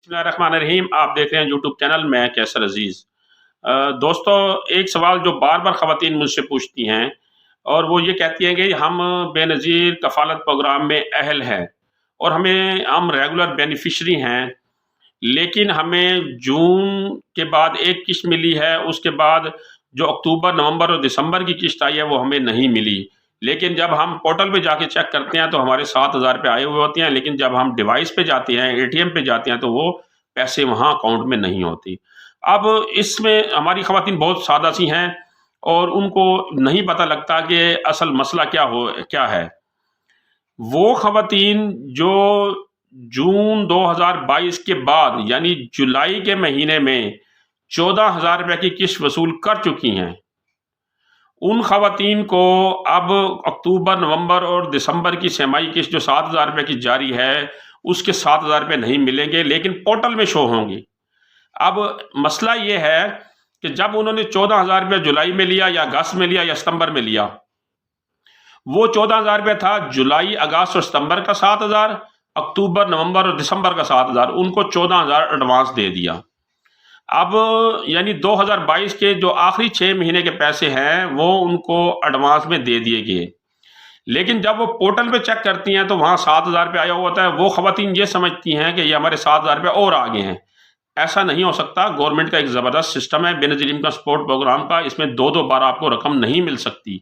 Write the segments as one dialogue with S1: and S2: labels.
S1: बिस्मिल्लाहिर्रहमानिर्रहीम। आप देख रहे हैं यूट्यूब चैनल मैं कैसर अजीज़। दोस्तों, एक सवाल जो बार बार ख़वातीन मुझसे पूछती हैं और वो ये कहती हैं कि हम बेनज़ीर कफ़ालत प्रोग्राम में अहल हैं और हम रेगुलर बेनिफिशरी हैं, लेकिन हमें जून के बाद एक किश्त मिली है, उसके बाद जो अक्टूबर, नवंबर और दिसंबर की किश्त आई है वो हमें नहीं मिली। लेकिन जब हम पोर्टल पे जाके चेक करते हैं तो हमारे 7,000 रुपए आए हुए होते हैं, लेकिन जब हम डिवाइस पे जाते हैं, एटीएम पे जाते हैं तो वो पैसे वहाँ अकाउंट में नहीं होती। अब इसमें हमारी ख़वातीन बहुत सादा-सी हैं और उनको नहीं पता लगता कि असल मसला क्या है। वो ख़वातीन जो जून 2022 के बाद यानी जुलाई के महीने में 14,000 रुपए की किश्त वसूल कर चुकी हैं, उन ख़वातीन को अब अक्टूबर, नवंबर और दिसंबर की छमाही किश्त जो 7,000 रुपए की जारी है, उसके 7,000 रुपए नहीं मिलेंगे, लेकिन पोर्टल में शो होंगे। अब मसला ये है कि जब उन्होंने 14,000 रुपए जुलाई में लिया या अगस्त में लिया या सितंबर में लिया, वो 14,000 रुपए था जुलाई, अगस्त और सितंबर का 7,000, अक्टूबर, नवंबर और दिसंबर का 7,000, उनको 14,000 एडवांस दे दिया। अब यानी 2022 के जो आखिरी 6 महीने के पैसे हैं वो उनको एडवांस में दे दिए गए। लेकिन जब वो पोर्टल पे चेक करती हैं तो वहाँ 7,000 रुपये आया हुआ होता है। वो ख़वातीन ये समझती हैं कि ये हमारे 7,000 रुपये और आ गए हैं। ऐसा नहीं हो सकता। गवर्नमेंट का एक ज़बरदस्त सिस्टम है बेनज़ीर इनकम सपोर्ट प्रोग्राम का, इसमें 2-2 बार आपको रकम नहीं मिल सकती।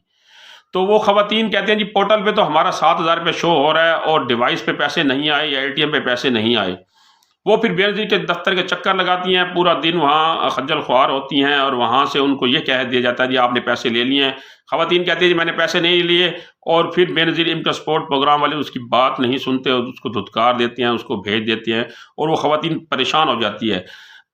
S1: तो वो ख़वातीन कहते हैं जी पोर्टल पे तो हमारा 7,000 रुपये शो हो रहा है और डिवाइस पे पैसे नहीं आए या एटीएम पे पैसे नहीं आए। वो फिर बेनज़ीर के दफ्तर के चक्कर लगाती हैं, पूरा दिन वहाँ खज्जल ख्वार होती हैं और वहाँ से उनको ये कह दिया जाता है जी आपने पैसे ले लिए हैं। ख़वातीन कहती है जी मैंने पैसे नहीं लिए और फिर बेनज़ीर इनकम सपोर्ट प्रोग्राम वाले उसकी बात नहीं सुनते और उसको धुतकार देते हैं, उसको भेज देते हैं और वो ख़वातीन परेशान हो जाती है।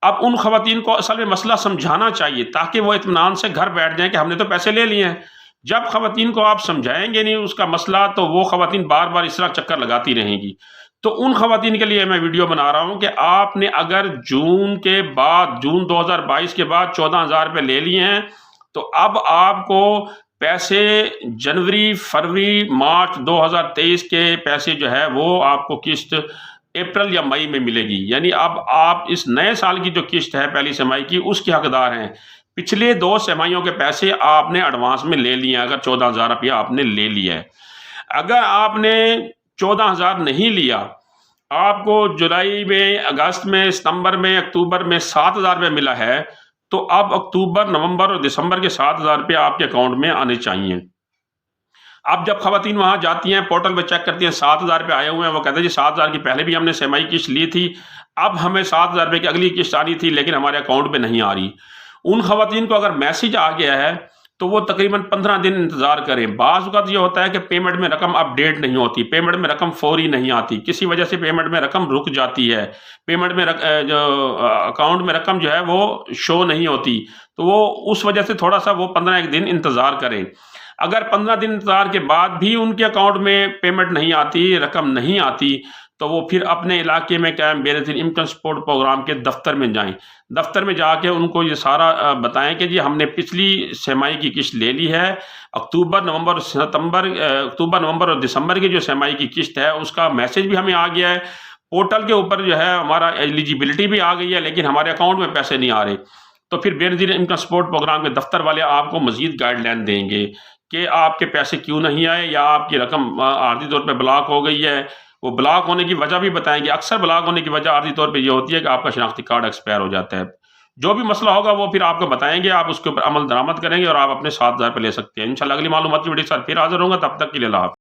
S1: अब उन ख़वातीन को असल में मसला समझाना चाहिए ताकि वो इत्मीनान से घर बैठ जाएँ कि हमने तो पैसे ले लिए हैं। जब ख़वातीन को आप समझाएँगे नहीं उसका मसला, तो वो ख़वातीन बार-बार इस तरह चक्कर लगाती रहेंगी। तो उन ख़वातीन के लिए मैं वीडियो बना रहा हूँ कि आपने अगर जून के बाद, जून 2022 के बाद 14,000 रुपये ले लिए हैं, तो अब आपको पैसे जनवरी, फरवरी, मार्च 2023 के पैसे जो है वो आपको किश्त अप्रैल या मई में मिलेगी। यानी अब आप इस नए साल की जो किश्त है पहली छमाही की, उसके हकदार हैं। पिछले 2 छमाहियों के पैसे आपने एडवांस में ले लिए हैं, अगर 14,000 रुपया आपने ले लिया है। अगर आपने 14,000 नहीं लिया, आपको जुलाई में, अगस्त में, सितंबर में, अक्टूबर में 7,000 रुपये मिला है, तो अब अक्टूबर, नवंबर और दिसंबर के 7,000 रुपये आपके अकाउंट में आने चाहिए। अब जब ख़वातीन वहाँ जाती हैं, पोर्टल पे चेक करती हैं 7,000 रुपये आए हुए हैं, वो कहते हैं जी 7,000 की पहले भी हमने छमाही किश्त ली थी, अब हमें 7,000 रुपये की अगली किश्त आनी थी लेकिन हमारे अकाउंट में नहीं आ रही। उन ख़वातीन को अगर मैसेज आ गया है तो वो तकरीबन 15 दिन इंतज़ार करें। बाज़ औक़ात ये होता है कि पेमेंट में रकम अपडेट नहीं होती, पेमेंट में रकम फ़ौरी नहीं आती, किसी वजह से पेमेंट में रकम रुक जाती है, पेमेंट में अकाउंट में रकम जो है वो शो नहीं होती, तो वो उस वजह से थोड़ा-सा वो 15 दिन इंतज़ार करें। अगर 15 दिन इंतज़ार के बाद भी उनके अकाउंट में पेमेंट नहीं आती, रकम नहीं आती, तो वो फिर अपने इलाके में कायम बेनज़ीर इनकम सपोर्ट प्रोग्राम के दफ्तर में जाएँ। दफ्तर में जाके उनको ये सारा बताएँ कि जी हमने पिछली छमाही की किश्त ले ली है, अक्टूबर, नवंबर और दिसंबर की जो छमाही की किश्त है उसका मैसेज भी हमें आ गया है। पोर्टल के ऊपर जो है हमारा एलिजिबिलिटी भी आ गई है, लेकिन हमारे अकाउंट में पैसे नहीं आ रहे। तो फिर बेनज़ीर इनकम सपोर्ट प्रोग्राम के दफ्तर वाले आपको मज़ीद गाइडलाइन देंगे कि आपके पैसे क्यों नहीं आए या आपकी रकम आर्ज़ी तौर पे ब्लॉक हो गई है। वो ब्लॉक होने की वजह भी बताएँगे। अक्सर ब्लॉक होने की वजह आर्ज़ी तौर पे ये होती है कि आपका शनाख्ती कार्ड एक्सपायर हो जाता है। जो भी मसला होगा वो फिर आपको बताएँगे, आप उसके ऊपर अमल दरामद करेंगे और आप अपने 7,000 रुपये ले सकते हैं। इंशाअल्लाह अगली मालूमात की वीडियो के साथ फिर हाज़िर होऊँगा, तब तक के लिए अल्लाह हाफ़िज़।